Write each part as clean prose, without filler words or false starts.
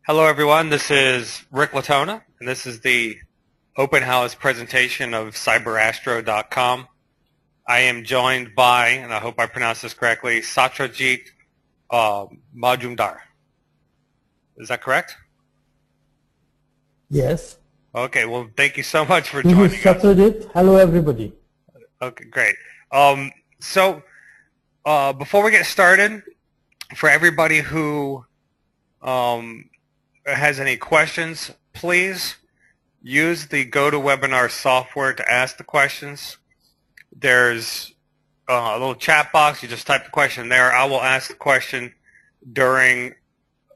Hello everyone, this is Rick Latona, and this is the open house presentation of cyberastro.com. I am joined by, and I hope I pronounced this correctly, Satyajit Majumdar. Is that correct? Yes. Okay, well thank you so much for This joining is Satyajit. Hello everybody. Okay, great. Before we get started, for everybody who has any questions, please use the GoToWebinar software to ask the questions. There's a little chat box. You just type the question there. I will ask the question during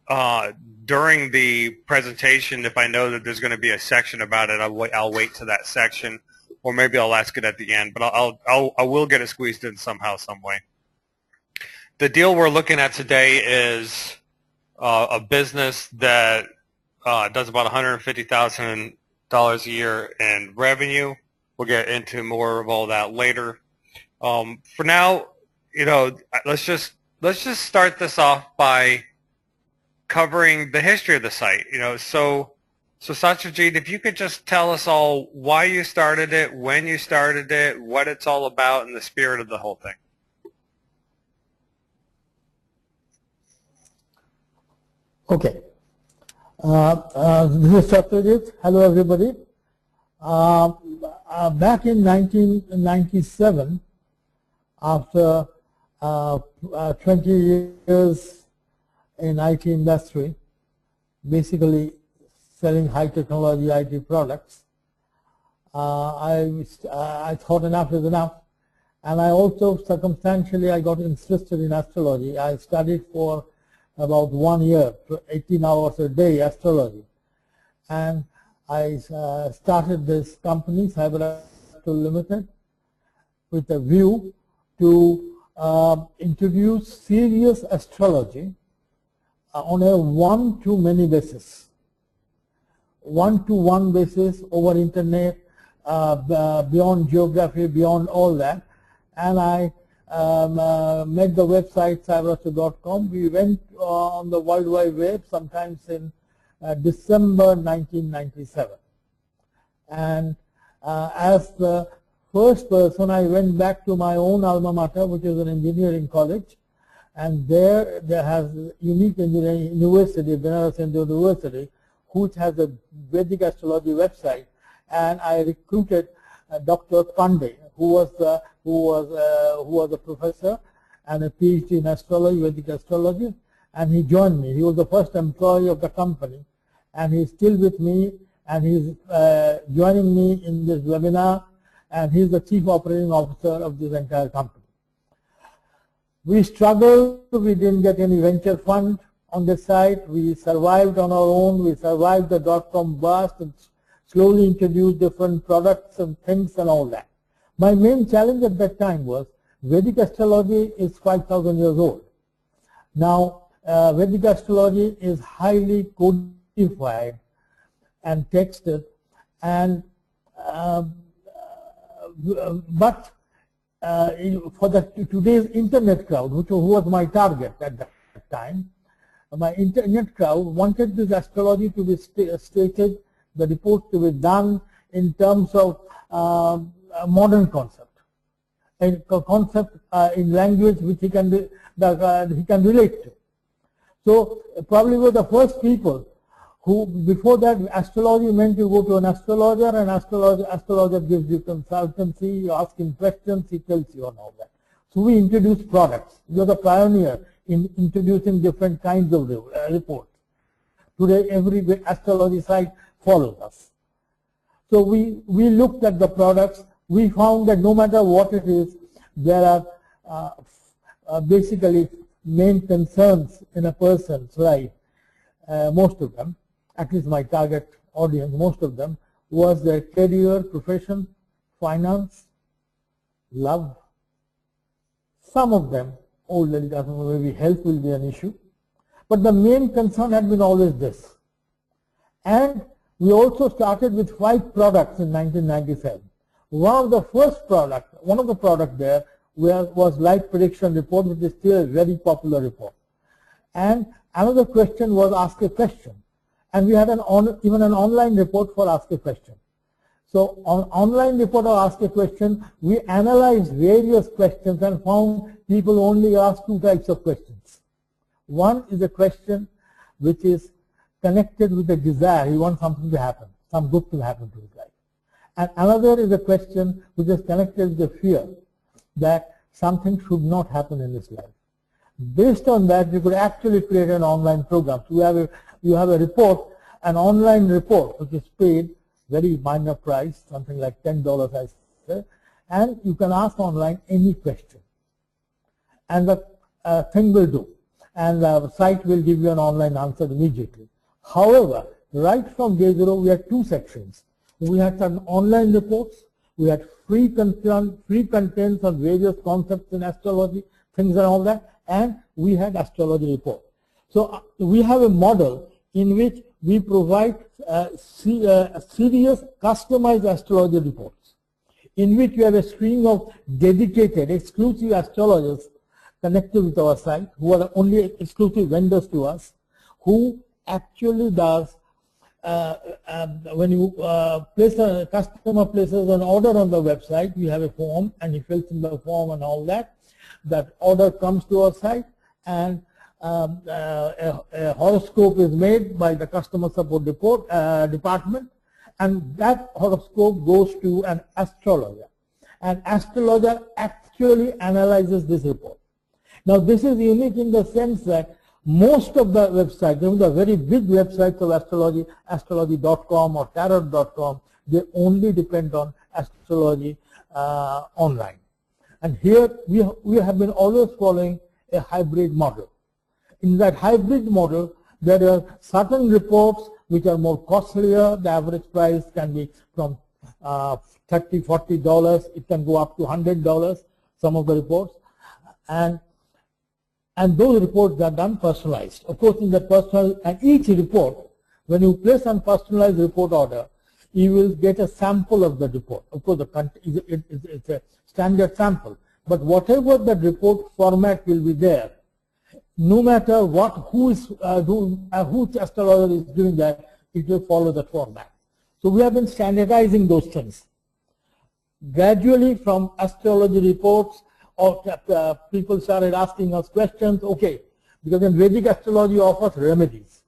the presentation. If I know that there's going to be a section about it, I'll wait to that section, or maybe I'll ask it at the end. But I will get it squeezed in somehow, some way. The deal we're looking at today is a business that does about $150,000 a year in revenue. We'll get into more of all that later. For now, let's just start this off by covering the history of the site. So Satyajit, if you could just tell us all why you started it, when you started it, what it's all about, and the spirit of the whole thing. Okay. This is Satyajit. Hello everybody. Back in 1997, after 20 years in IT industry, basically selling high technology IT products, I thought enough is enough, and I also circumstantially I got interested in astrology. I studied for about 1 year, 18 hours a day astrology, and I started this company, CyberAstro Limited, with a view to introduce serious astrology on a one-to-many basis, one-to-one basis over internet, beyond geography, beyond all that. And I made the website cyberastro.com. We went on the World Wide Web sometimes in December 1997. And as the first person, I went back to my own alma mater, which is an engineering college, and there has unique engineering university, Benares Hindu University, which has a Vedic astrology website, and I recruited Dr. Pandey, who was a professor and a PhD in astrology, Vedic astrology, and he joined me. He was the first employee of the company, and he's still with me, and he's joining me in this webinar, and he's the chief operating officer of this entire company. We struggled. We didn't get any venture fund on the site. We survived on our own. We survived the dot-com bust and slowly introduced different products and things and all that. My main challenge at that time was Vedic astrology is 5,000 years old. Now, Vedic astrology is highly codified and texted, and but for today's internet crowd, who was my target at that time, my internet crowd wanted this astrology to be stated, the report to be done in terms of a modern concept, a concept in language which he can relate to. So probably were the first people who, before that, astrology meant you go to an astrologer, and astrologer gives you consultancy, you ask him questions, he tells you and all that. So we introduced products. We are the pioneer in introducing different kinds of reports. Today, every astrology site follows us. So we looked at the products. We found that no matter what it is, there are basically main concerns in a person's life. Most of them, at least my target audience, most of them, was their career, profession, finance, love. Some of them, maybe health will be an issue. But the main concern had been always this. And we also started with 5 products in 1997. One of the products there was light prediction report, which is still a very popular report. And another question was ask a question. And we had even an online report for Ask a Question. So on online report or Ask a Question, we analyzed various questions and found people only ask two types of questions. One is a question which is connected with a desire. He wants something to happen, some good to happen to his life. And another is a question which is connected with the fear that something should not happen in his life. Based on that, we could actually create an online program. So you have a report, an online report, which is paid, very minor price, something like $10, I say, and you can ask online any question. And the thing will do. And the site will give you an online answer immediately. However, right from day zero, we had two sections. We had some online reports, we had free contents on various concepts in astrology, things and all that, and we had astrology report. So we have a model in which we provide serious customized astrology reports, in which we have a string of dedicated exclusive astrologers connected with our site, who are only exclusive vendors to us, who actually does, when you customer places an order on the website, we have a form and he fills in the form and all that. That order comes to our site, and a horoscope is made by the customer support department, and that horoscope goes to an astrologer. An astrologer actually analyzes this report. Now this is unique in the sense that most of the websites, even the very big websites of astrology, astrology.com or tarot.com, they only depend on astrology online. And here we have been always following a hybrid model. In that hybrid model, there are certain reports which are more costlier. The average price can be from $30, $40. It can go up to $100, some of the reports. And those reports are done personalized. Of course, in the personal, and each report, when you place a personalized report order, you will get a sample of the report. Of course, it's a standard sample. But whatever the report format will be there, no matter whose astrologer is doing that, it will follow the format. So we have been standardizing those things. Gradually, from astrology reports, or people started asking us questions, okay, because in Vedic astrology offers remedies.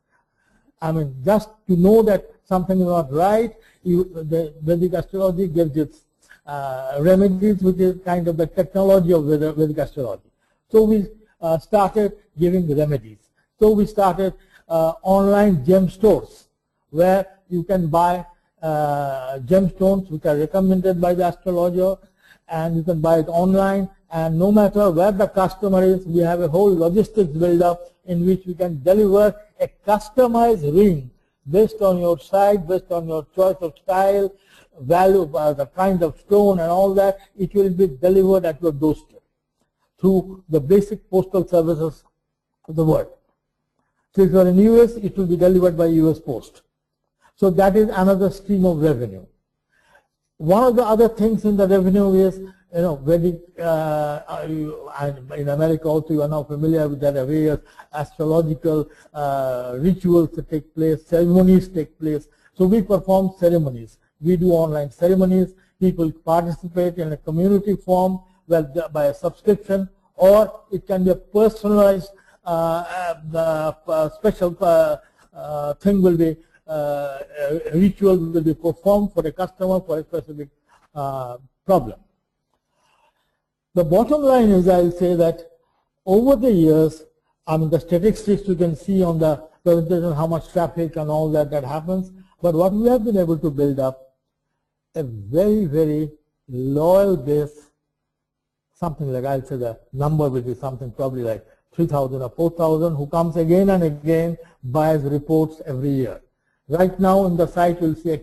I mean, just to know that something is not right, the Vedic astrology gives its remedies, which is kind of the technology of Vedic astrology. So we started giving remedies. So we started online gem stores, where you can buy gemstones which are recommended by the astrologer, and you can buy it online. And no matter where the customer is, we have a whole logistics build-up in which we can deliver a customized ring based on your site, based on your choice of style, value, the kind of stone and all that. It will be delivered at your doorstep through the basic postal services of the world. So if you are in US, it will be delivered by US Post. So that is another stream of revenue. One of the other things in the revenue is, Vedic, in America also you are now familiar with that, various astrological rituals that take place, ceremonies take place. So we perform ceremonies. We do online ceremonies. People participate in a community form by a subscription, or it can be a personalized special thing will be, a ritual will be performed for a customer for a specific problem. The bottom line is, I'll say that over the years, I mean the statistics you can see on the presentation, how much traffic and all that happens, but what we have been able to build up a very, very loyal base, something like, I'll say the number will be something probably like 3,000 or 4,000, who comes again and again, buys reports every year. Right now in the site you'll see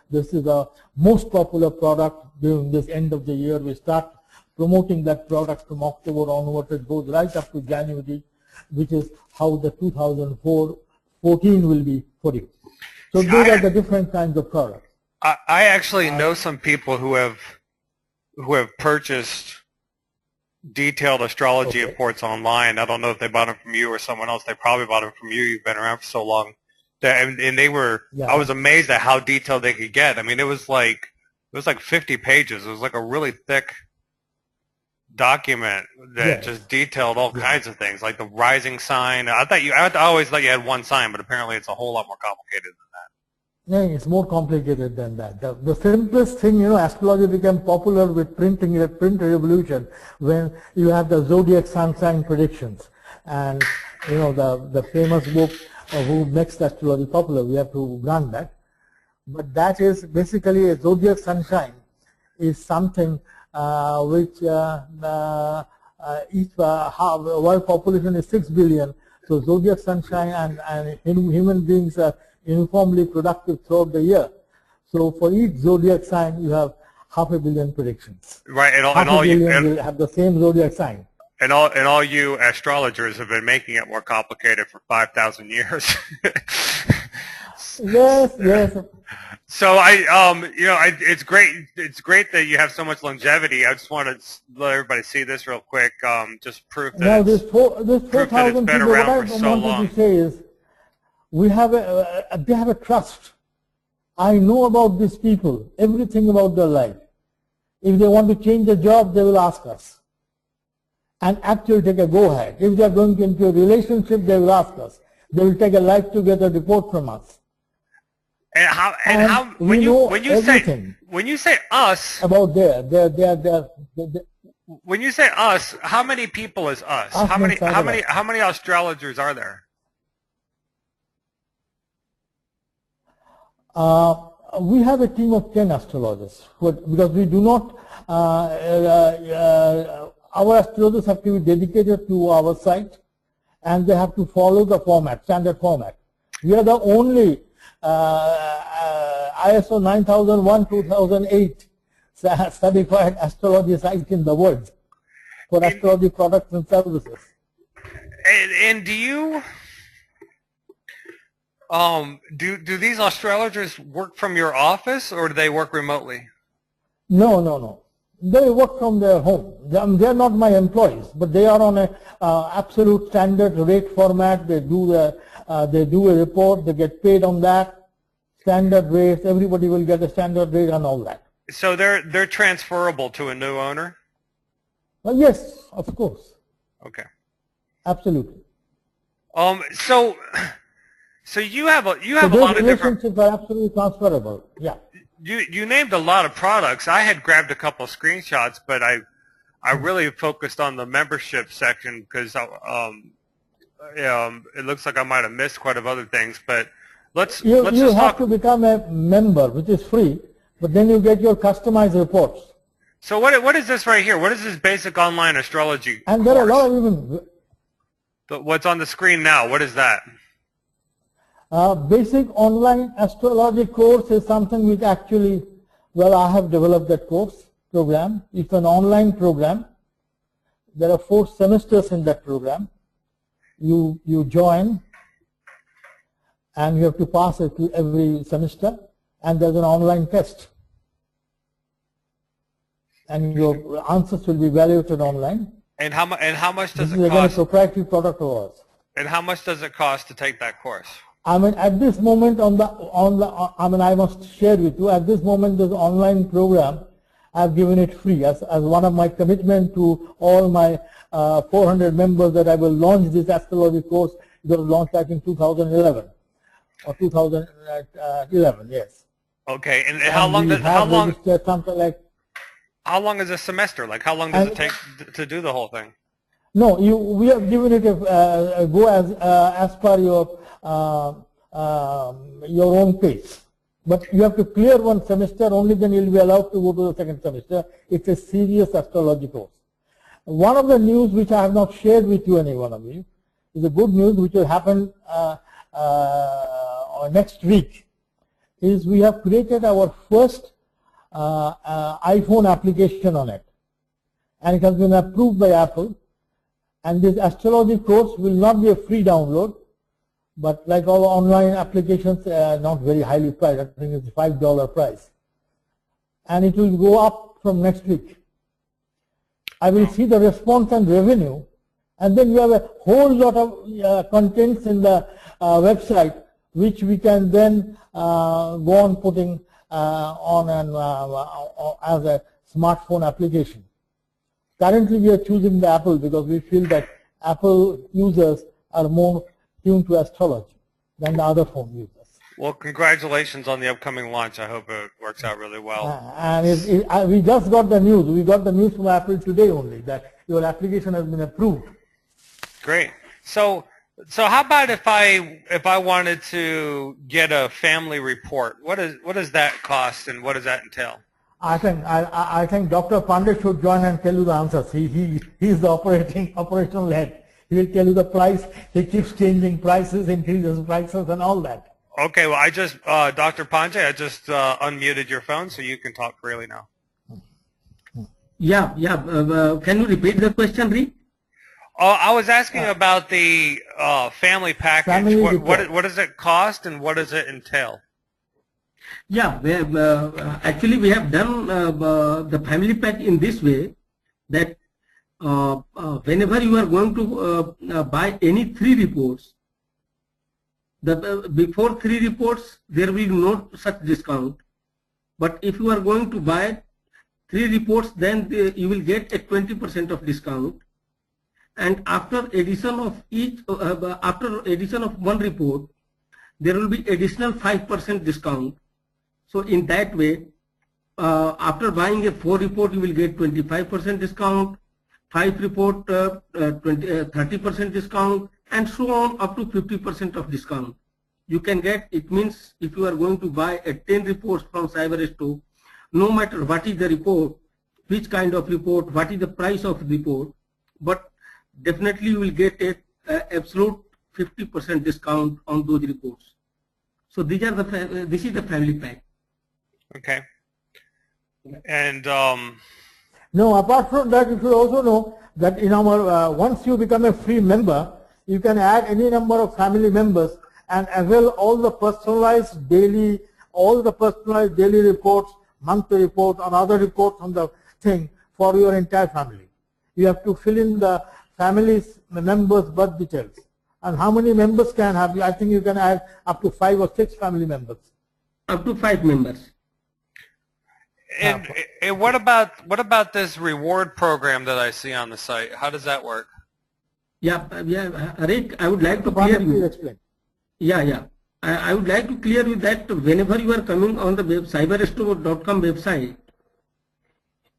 this is the most popular product during this end of the year. We start promoting that product from October onwards. It goes right up to January, which is how the 2014 will be for you. So those are the different kinds of products. I actually know some people who have purchased detailed astrology Okay. reports online. I don't know if they bought them from you or someone else. They probably bought them from you. You've been around for so long. And they were, I Yeah. was amazed at how detailed they could get. I mean, it was like 50 pages. It was like a really thick document that Yes. just detailed all Yes. kinds of things, like the rising sign. I always thought you had one sign, but apparently it's a whole lot more complicated. No, it's more complicated than that. The simplest thing, astrology became popular with printing, the print revolution, when you have the zodiac sun sign predictions. And, the famous book who makes astrology popular, we have to grant that. But that is basically a zodiac sunshine is something which each world population is 6 billion. So zodiac sunshine and human beings are uniformly productive throughout the year. So for each zodiac sign, you have 500 million predictions. Right, and Half a billion will have the same zodiac sign. And all you astrologers have been making it more complicated for 5,000 years. Yes, yes. So it's great. It's great that you have so much longevity. I just want to let everybody see this real quick. Just proof that Now this proof that it's 4,000 been people, what I around for so long. wanted to say is, they have a trust. I know about these people, everything about their life. If they want to change a job, they will ask us and actually take a go-ahead. If they are going into a relationship, they will ask us. They will take a life together report from us. And when you say us about when you say us, how many people is us? How many astrologers are there? We have a team of 10 astrologers, because we do not, our astrologers have to be dedicated to our site, and they have to follow the standard format. We are the only ISO 9001-2008 certified astrology site in the world for astrology products and services. And do you, do these astrologers work from your office, or do they work remotely? No. They work from their home. They are not my employees, but they are on a absolute standard rate format. They do a report. They get paid on that standard rates. Everybody will get a standard rate and all that. So they're transferable to a new owner? Well, yes, of course. Okay. Absolutely. So you have a lot of different. Those relationships are absolutely transferable. Yeah. You named a lot of products. I had grabbed a couple of screenshots, but I really focused on the membership section because it looks like I might have missed quite a few other things. But let's you just have talk. to become a member, which is free, but then you get your customized reports. So what is this right here? What is this basic online astrology And course? there are a lot of even. What's on the screen now? What is that? Basic online astrology course is something which actually, I have developed that course program. It's an online program. There are 4 semesters in that program. You join, and you have to pass it every semester, and there's an online test. And your answers will be evaluated online. And how much does it cost? This is again a proprietary product of ours. And how much does it cost to take that course? I mean, at this moment I must share with you, at this moment this online program, I've given it free as one of my commitment to all my 400 members that I will launch this astrology course. It was launched back in 2011 or 2011, yes. Okay, and how long is a semester? Like, how long does it take to do the whole thing? No, we have given it a go as per your own pace. But you have to clear one semester, only then you'll be allowed to go to the second semester. It's a serious astrology course. One of the news which I have not shared with you, any one of you, is a good news which will happen next week, is we have created our first iPhone application on it. And it has been approved by Apple. And this astrology course will not be a free download, but like all online applications, not very highly priced. I think it's a $5 price. And it will go up from next week. I will see the response and revenue, and then you have a whole lot of contents in the website which we can then go on putting on as a smartphone application. Currently we are choosing the Apple because we feel that Apple users are more tuned to astrology than the other phone users. Well, congratulations on the upcoming launch. I hope it works out really well. And we just got the news. We got the news from Apple today only that your application has been approved. Great. So how about if I wanted to get a family report? What does that cost, and what does that entail? I think Dr. Pandey should join and tell you the answers. He's the operational head. He will tell you the price. He keeps changing prices, increases prices, and all that. Okay, well, Dr. Pandey, I just unmuted your phone, so you can talk freely now. Yeah. Can you repeat the question, Rick? I was asking about the family package. Family what does it cost, and what does it entail? Yeah, actually we have done the family pack in this way that whenever you are going to buy any 3 reports, before 3 reports there will be no such discount. But if you are going to buy 3 reports, then you will get a 20% of discount. And after addition of after addition of 1 report, there will be additional 5% discount. So in that way, after buying a 4 report, you will get 25% discount, 5 report 30% discount, and so on up to 50% of discount. You can get, it means if you are going to buy a 10 reports from CyberStore, no matter what is the report, which kind of report, what is the price of the report, but definitely you will get a absolute 50% discount on those reports. So these are this is the family pack. Okay. And no, apart from that, you should also know that in our once you become a free member, you can add any number of family members and avail all the personalized daily reports, monthly reports, and other reports on the thing for your entire family. You have to fill in the family's members' birth details. And how many members can have? I think you can add up to 5 or 6 family members. Up to 5 members. And what about this reward program that I see on the site? How does that work? Yeah, Rick, I would like to clear you. Explain. Yeah. I would like to clear you that whenever you are coming on the cyberstore.com website,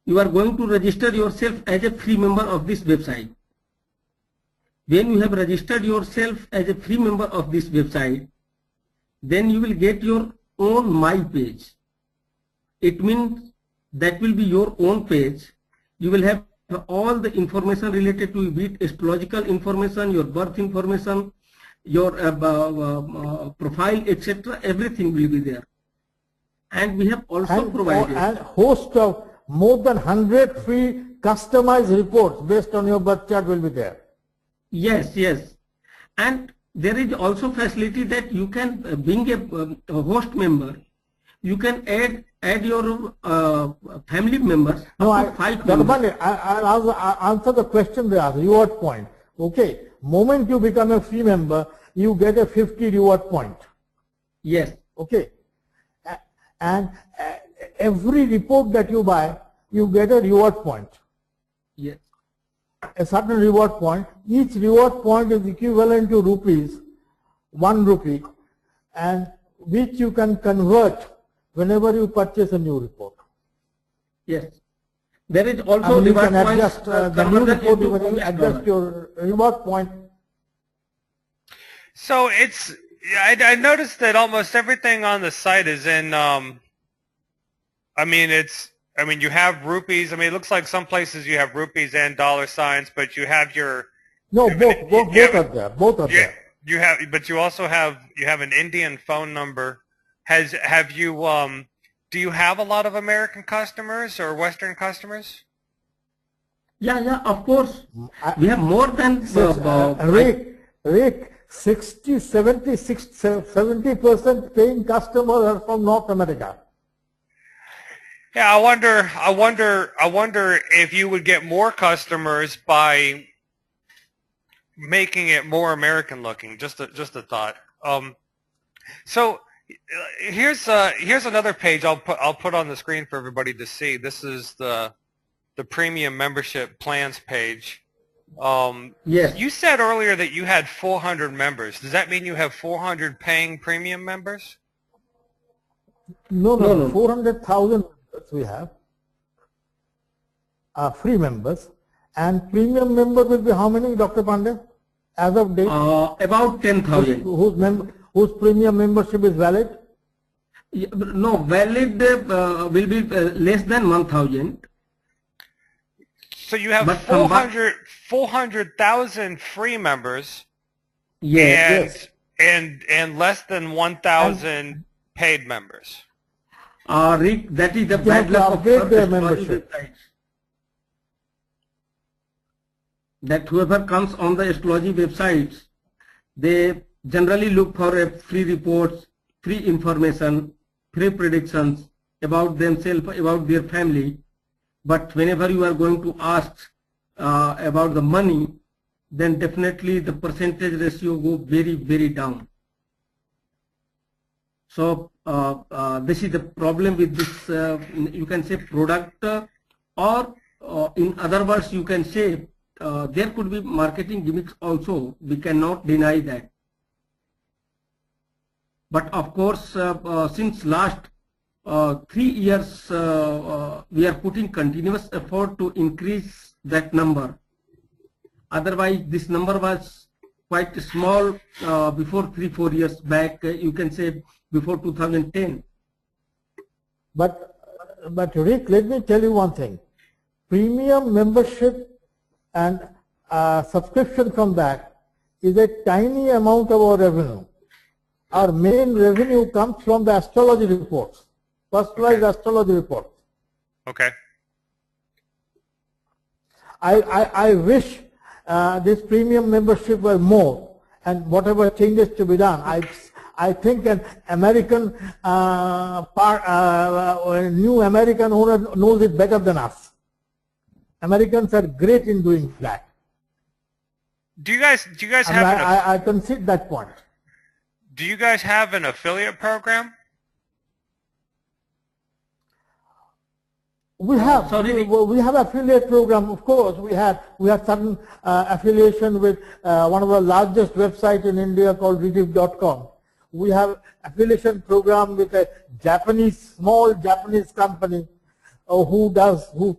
you are going to register yourself as a free member of this website. When you have registered yourself as a free member of this website, then you will get your own My page. It means that will be your own page. You will have all the information related to it, astrological information, your birth information, your profile, etc. Everything will be there. And we have also provided a host of more than 100 free customized reports based on your birth chart will be there. Yes. And there is also facility that you can, being a host member, you can add your family members. No, up to 5 members. I'll answer the question they asked, reward point. Okay, moment you become a free member, you get a 50 reward point. Yes. Okay, and every report that you buy, you get a reward point. Yes. A certain reward point. Each reward point is equivalent to rupees, 1 rupee, and which you can convert whenever you purchase a new report. Yes. There is also you reward can points. adjust the new report, you can adjust your reward point. So I noticed that almost everything on the site is in. I mean, you have rupees. I mean, it looks like some places you have rupees and dollar signs, but you have your. No, both are there. Both are there. You have, but you also have an Indian phone number. Do you have a lot of American customers or Western customers? Yeah, of course. We have more than Rick, 70% paying customers are from North America. Yeah, I wonder if you would get more customers by making it more American looking. Just a thought. So here's another page I'll put on the screen for everybody to see. This is the premium membership plans page. Yes. You said earlier that you had 400 members. Does that mean you have 400 paying premium members? No. 400,000 members we have, free members. And premium member will be how many, Dr. Pandey, as of date? About 10,000. Whose premium membership is valid? No, valid will be less than 1,000. So you have But 400,000 free members. Yes. And less than 1,000 paid members. Rick, that is the They have bad to luck of upgrade their astrology membership. websites. That whoever comes on the astrology websites, they generally look for free reports, free information, free predictions about themselves, about their family. But whenever you are going to ask about the money, then definitely the percentage ratio go very, very down. So this is the problem with this, you can say product, or in other words, you can say there could be marketing gimmicks also. We cannot deny that. But of course, since last 3 years, we are putting continuous effort to increase that number. Otherwise, this number was quite small before 3-4 years back. You can say before 2010. But Rick, let me tell you one thing. Premium membership and subscription from that is a tiny amount of our revenue. Our main revenue comes from the astrology reports, personalized astrology reports. Okay. I wish this premium membership were more, and whatever changes to be done. I think an American new American owner knows it better than us. Americans are great in doing that. Do you guys have I concede that point. Do you guys have an affiliate program? We have we have affiliate program, of course. We have certain affiliation with one of the largest websites in India called Rediff.com. We have affiliation program with a small Japanese company who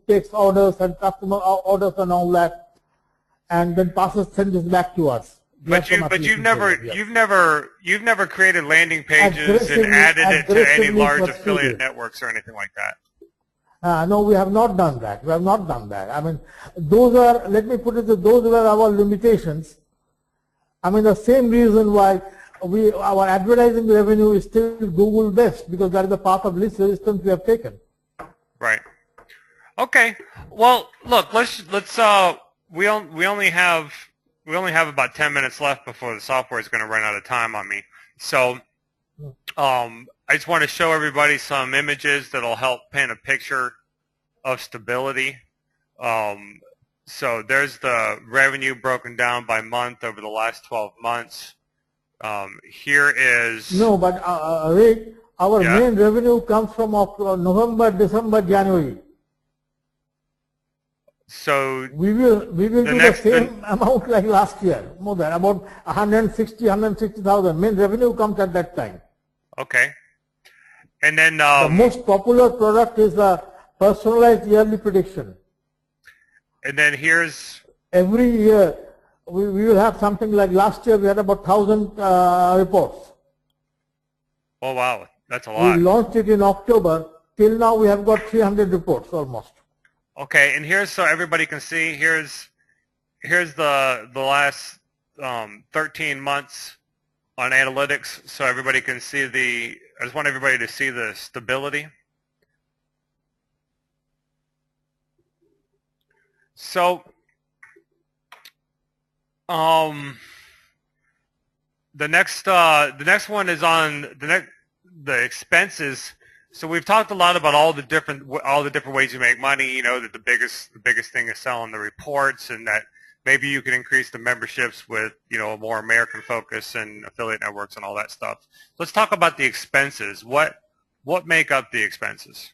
takes orders and customer orders and all that, and then sends it back to us. But you've never created landing pages and added it to any large affiliate networks or anything like that. No, we have not done that. We have not done that. I mean, those are, let me put it, those were our limitations. I mean, the same reason why our advertising revenue is still Google best, because that is the path of least resistance we have taken. Right. Okay. Well, look, we only have about 10 minutes left before the software is going to run out of time on me. So, I just want to show everybody some images that'll help paint a picture of stability. So there's the revenue broken down by month over the last 12 months. Here is... No, but Rick, our main revenue comes from November, December, January. So we will do the same amount like last year, more than about 160,000. Main revenue comes at that time. Okay. And then the most popular product is the personalized yearly prediction. And then here's... Every year we will have something like last year we had about 1,000 reports. Oh wow, that's a lot. We launched it in October. Till now we have got 300 reports almost. Okay, and here's, so everybody can see, here's the last 13 months on analytics, so everybody can see I just want everybody to see the stability. So, the next one is on the expenses. So we've talked a lot about all the different ways you make money. You know that the biggest thing is selling the reports, and that maybe you can increase the memberships with a more American focus and affiliate networks and all that stuff. Let's talk about the expenses. What make up the expenses?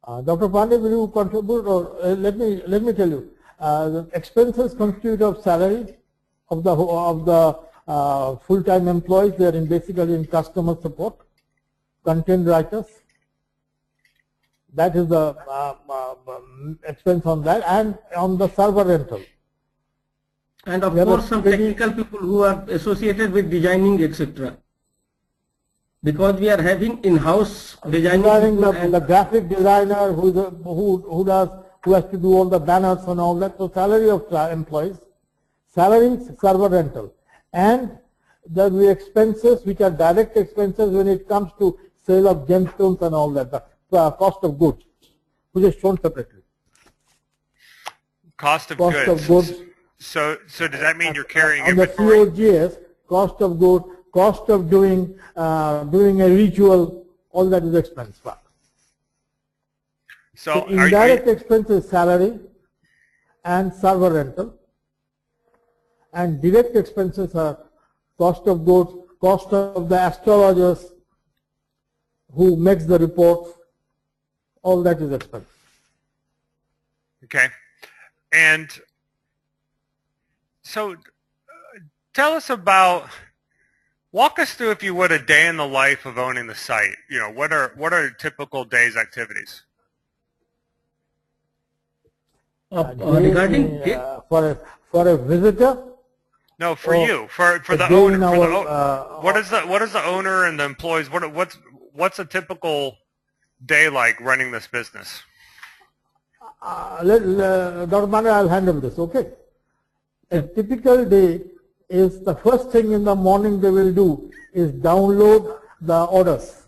Dr. Pandey, will you contribute, or let me tell you. The expenses constitute of salary of the full-time employees. They are basically in customer support, content writers. That is the expense on that, and on the server rental. And of course, some technical people who are associated with designing, etc. Because we are having in-house designing the graphic designer who has to do all the banners and all that. So salary of employees, salary, server rental, and the expenses which are direct expenses when it comes to sale of gemstones and all that. The cost of goods, which is shown separately. Cost of goods. So does that mean you're carrying inventory? On the COGS, cost of goods, cost of doing a ritual, all that is expense. So indirect expenses, salary and server rental, and direct expenses are cost of goods, cost of the astrologers who makes the reports, all that is expense. Okay. And so tell us walk us through, if you would, a day in the life of owning the site. What are typical day's activities? Regarding for a visitor? No, for you, for the owner. What is the owner and the employees? What's a typical day like running this business? Dr. Pandey, I'll handle this. Okay. A typical day is, the first thing in the morning they will do is download the orders.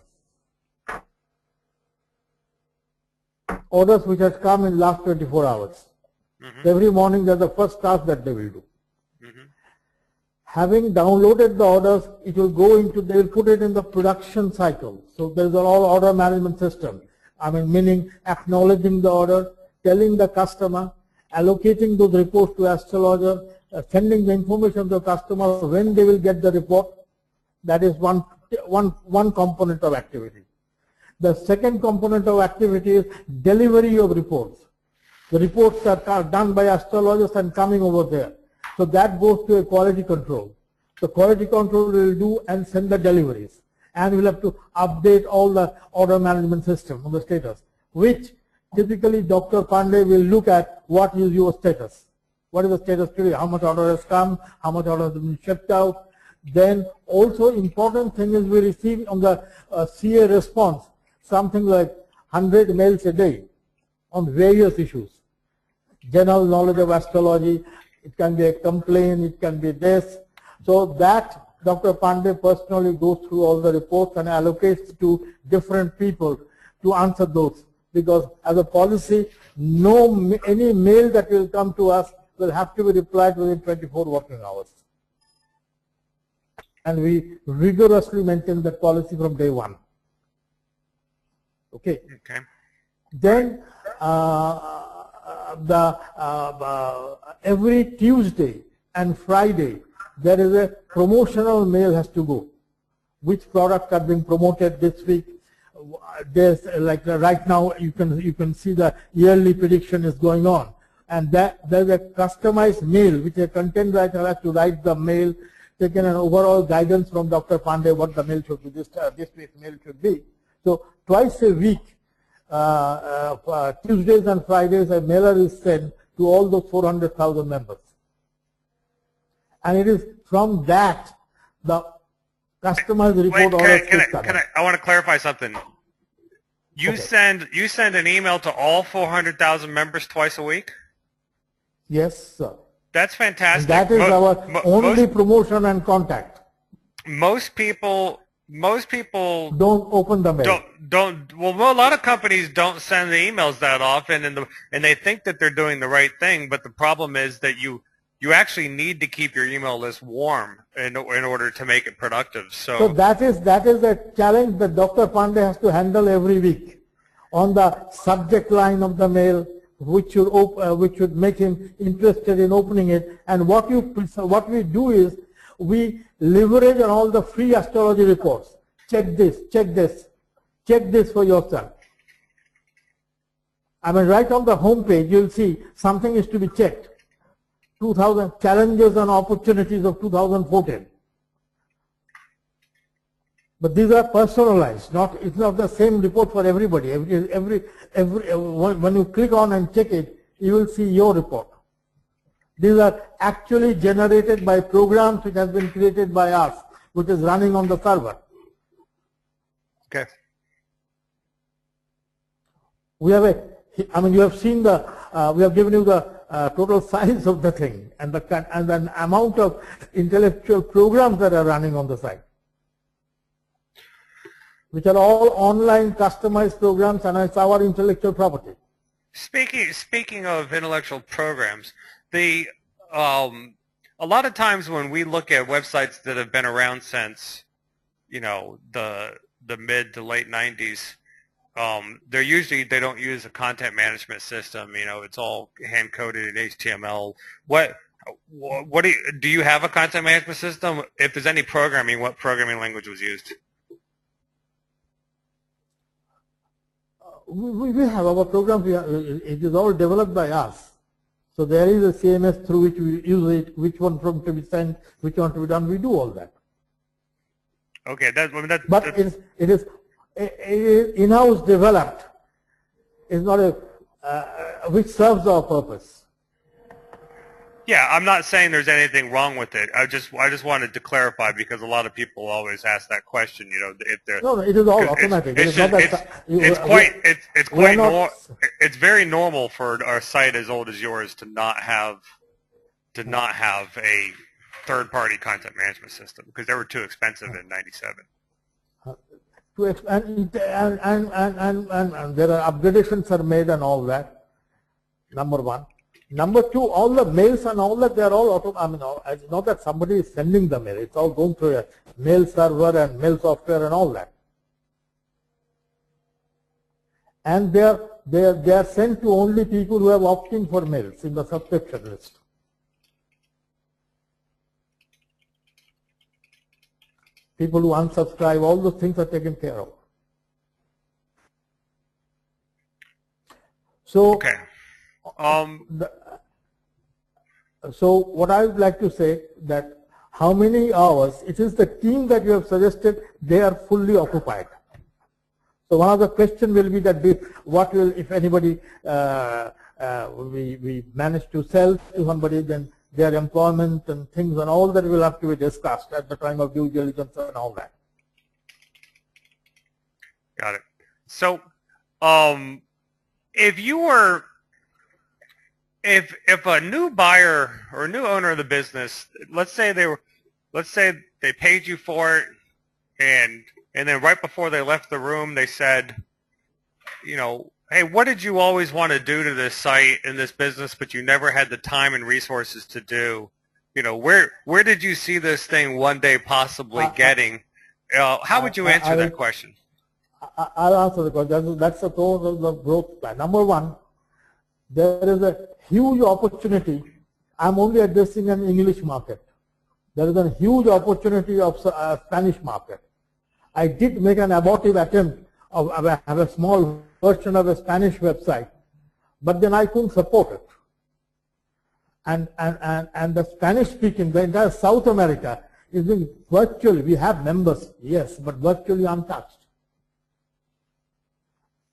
Orders which has come in last 24 hours. Mm-hmm. Every morning that's the first task that they will do. Mm-hmm. Having downloaded the orders, it will go into, they will put it in the production cycle. So there's an all order management system. Meaning acknowledging the order, telling the customer, allocating those reports to astrologer, sending the information to the customer when they will get the report. That is one component of activity. The second component of activity is delivery of reports. The reports are done by astrologers and coming over there. So that goes to a quality control. The quality control will do and send the deliveries. And we'll have to update all the order management system on the status, which typically Dr. Pandey will look at what is your status. What is the status today? How much order has come? How much order has been shipped out? Then also important thing is we receive on the CA response something like 100 mails a day on various issues. General knowledge of astrology, it can be a complaint, it can be this. So that Dr. Pandey personally goes through all the reports and allocates to different people to answer those. Because as a policy, any mail that will come to us will have to be replied within 24 working hours. And we rigorously maintain that policy from day one. Okay. Okay. Then every Tuesday and Friday there is a promotional mail has to go. Which products are being promoted this week? There's like right now you can see the yearly prediction is going on, and there's a customized mail which a content writer has to write the mail, taken an overall guidance from Dr. Pandey what the mail should be, this week's mail should be. So twice a week, Tuesdays and Fridays, a mailer is sent to all those 400,000 members. And it is from that the customers report orders. I want to clarify something. You send an email to all 400,000 members twice a week? Yes, sir. That's fantastic. And that is our only promotion and contact. Most people don't open the mail. Well, a lot of companies don't send the emails that often, and they think that they're doing the right thing. But the problem is that you actually need to keep your email list warm in order to make it productive. So that is a challenge that Dr. Pandey has to handle every week. On the subject line of the mail, which should make him interested in opening it. And what we do is we leverage on all the free astrology reports. Check this, check this, check this for yourself. I mean, right on the home page, you'll see something is to be checked. 2000 challenges and opportunities of 2014. But these are personalized. It's not the same report for everybody. When you click on and check it, you will see your report. These are actually generated by programs which has been created by us, which is running on the server. Okay. We have you have seen we have given you the total size of the thing and the amount of intellectual programs that are running on the site, which are all online customized programs, and it's our intellectual property. Speaking of intellectual programs, a lot of times when we look at websites that have been around since, the mid to late 90s, they don't use a content management system. It's all hand coded in HTML. Do you have a content management system? If there's any programming, what programming language was used? We have our program. It is all developed by us. So there is a CMS through which we use it, which one to be sent, which one to be done. We do all that. Okay, but it is in-house developed. It's not which serves our purpose. Yeah, I'm not saying there's anything wrong with it. I just wanted to clarify, because a lot of people always ask that question. If they're no, it is all automatic. It's very normal for our site as old as yours to not have a third-party content management system, because they were too expensive in '97. And there are upgradations are made and all that. Number one. Number two, all the mails and all that, they are all it's not that somebody is sending the mail. It's all going through a mail server and mail software and all that. And they are sent to only people who have opted in for mails in the subscription list. People who unsubscribe, all those things are taken care of. So, okay. So what I would like to say that how many hours, it is the team that you have suggested, they are fully occupied. So one of the questions will be that what will, if anybody, we manage to sell to somebody, then their employment and things and all that will have to be discussed at the time of due diligence and all that. Got it. So, if a new buyer or a new owner of the business, let's say they paid you for it, and then right before they left the room, they said, hey, what did you always want to do to this site and this business, but you never had the time and resources to do? Where did you see this thing one day possibly getting? How would you answer that question? I'll answer the question. That's the core of the growth plan. Number one, there is a huge opportunity. I'm only addressing an English market. There is a huge opportunity of Spanish market. I did make an abortive attempt of have a small version of a Spanish website, but then I couldn't support it. And the Spanish speaking, the entire South America is being virtually, we have members, yes, but virtually untouched.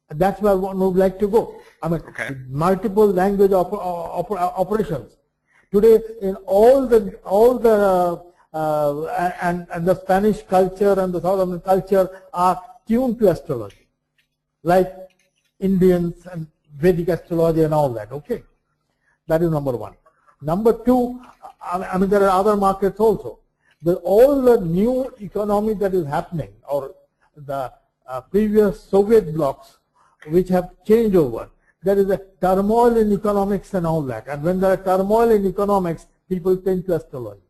That's where one would like to go. I mean, okay. Multiple language operations. Today, in all the Spanish culture and the South American culture are tuned to astrology, like Indians and Vedic astrology and all that. Okay, that is number one. Number two, I mean, there are other markets also. All the new economy that is happening, or the previous Soviet blocs, which have changed over. There is a turmoil in economics and all that. And when there are turmoil in economics, people tend to astrology.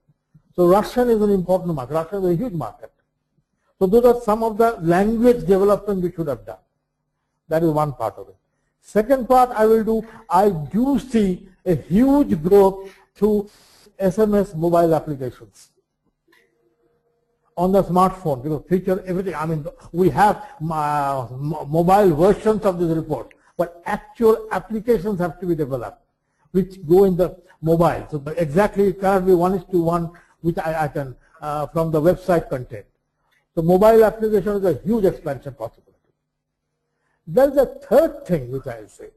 So Russian is an important market. Russia is a huge market. So those are some of the language development we should have done. That is one part of it. Second part I do see a huge growth through SMS mobile applications on the smartphone, feature everything. I mean, we have mobile versions of this report, but actual applications have to be developed, which go in the mobile. So exactly it cannot be 1:1, which I can from the website content. So mobile application is a huge expansion possibility. There's a third thing which I'll say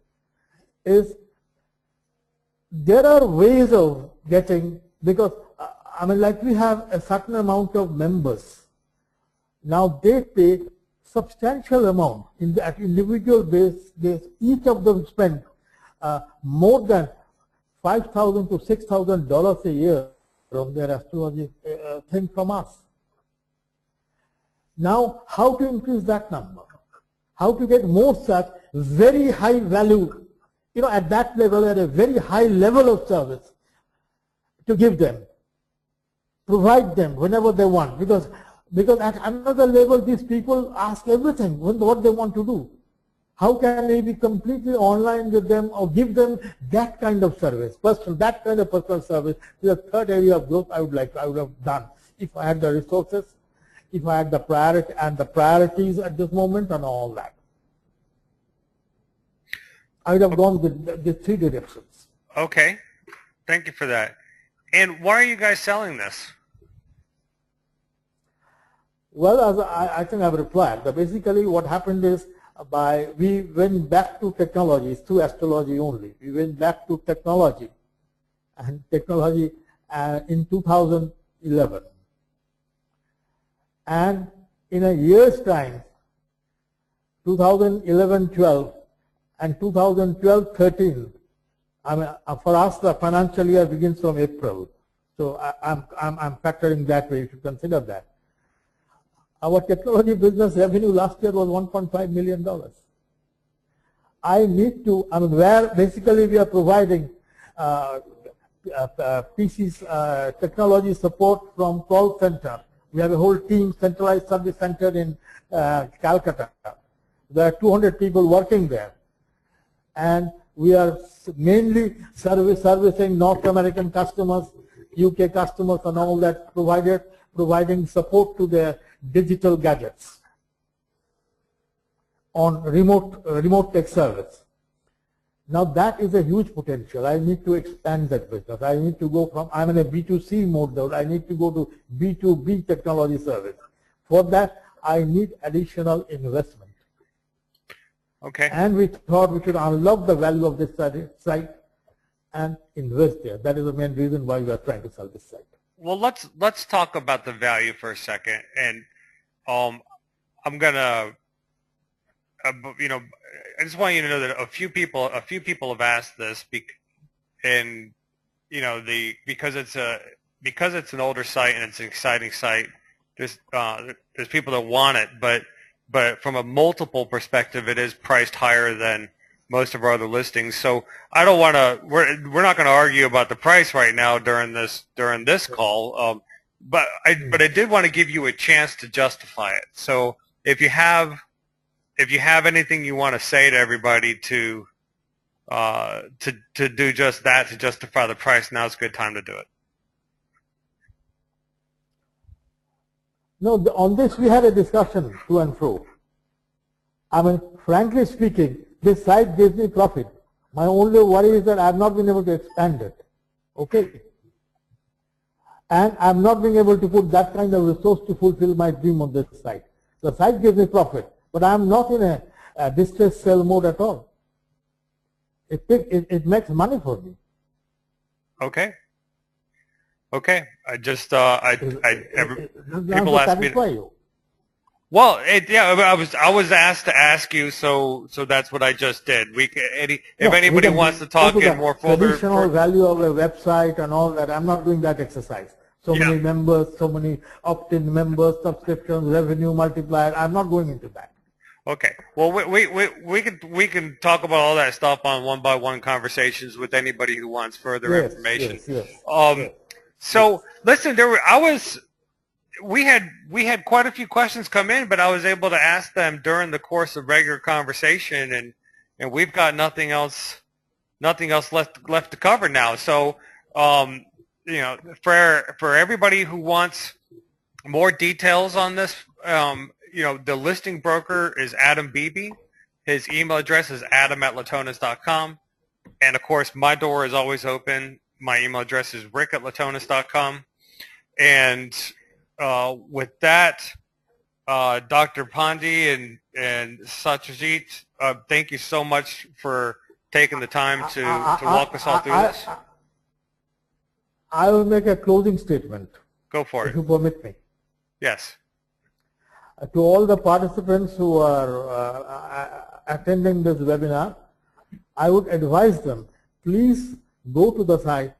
is there are ways of getting, because I mean, like we have a certain amount of members. Now they pay substantial amount at individual base. Each of them spend more than $5,000 to $6,000 a year from their astrology thing from us. Now, how to increase that number? How to get more such very high value, at that level, at a very high level of service to give them, provide them whenever they want, because at another level these people ask everything, what they want to do. How can we be completely online with them or give them that kind of service, that kind of personal service is the third area of growth I would have done if I had the resources, if I had the priority and the priorities at this moment and all that. I would have gone with the three directions. Okay, thank you for that. And why are you guys selling this? Well, as I think I've replied, that basically what happened is we went back to technology, through astrology only. We went back to technology in 2011. And in a year's time, 2011-12 and 2012-13, I mean, for us the financial year begins from April. So I'm factoring that way, you should consider that. Our technology business revenue last year was $1.5 million. Where basically we are providing PC's technology support from call center. We have a whole team, centralized service center in Calcutta. There are 200 people working there. And we are mainly servicing North American customers, UK customers and all that, providing support to their digital gadgets on remote tech service. Now that is a huge potential. I need to expand that business. I need to go from, I'm in a B2C mode now, I need to go to B2B technology service. For that, I need additional investment. Okay. And we thought we should unlock the value of this site and invest there. That is the main reason why we are trying to sell this site. Well, let's talk about the value for a second, and I'm gonna, I just want you to know that a few people have asked this, and because it's an older site and it's an exciting site. There's people that want it, but from a multiple perspective, it is priced higher than most of our other listings. So I don't want to. We're not going to argue about the price right now during this call. But I did want to give you a chance to justify it. So if you have anything you want to say to everybody to do just that, to justify the price, now's a good time to do it. No, on this we had a discussion to and fro. I mean, frankly speaking, this site gives me profit. My only worry is that I have not been able to expand it. Okay? And I am not being able to put that kind of resource to fulfill my dream on this site. The site gives me profit, but I am not in a distress sell mode at all. It makes money for me. Okay. Okay. People ask me. Well, I was asked to ask you, so that's what I just did. If anybody wants to talk in more further traditional value of a website and all that, I'm not doing that exercise. So many members, so many opt-in members, subscriptions, revenue multiplier. I'm not going into that. Okay. Well, we can talk about all that stuff on one-by-one conversations with anybody who wants further Yes, information. yes, yes. Um, so listen, we had quite a few questions come in, but I was able to ask them during the course of regular conversation, and we've got nothing else left to cover now. So, you know, for everybody who wants more details on this, you know, the listing broker is Adam Beebe. His email address is adam@latonas.com. And, of course, my door is always open. My email address is rick@latonas.com. And with that, Dr. Pandey and Satyajit, thank you so much for taking the time to walk us all through this. I will make a closing statement. Go for it. If you permit me. Yes. To all the participants who are attending this webinar, I would advise them, please go to the site,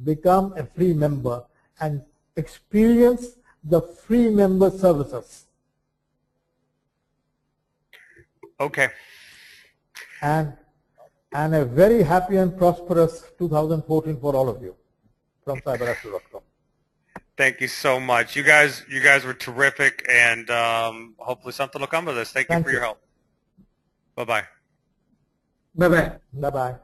become a free member, and experience the free member services. Okay. And a very happy and prosperous 2014 for all of you from cyberasset.com. Thank you so much. You guys were terrific, and hopefully something will come of this. Thank you for your help. Bye-bye. Bye-bye. Bye-bye.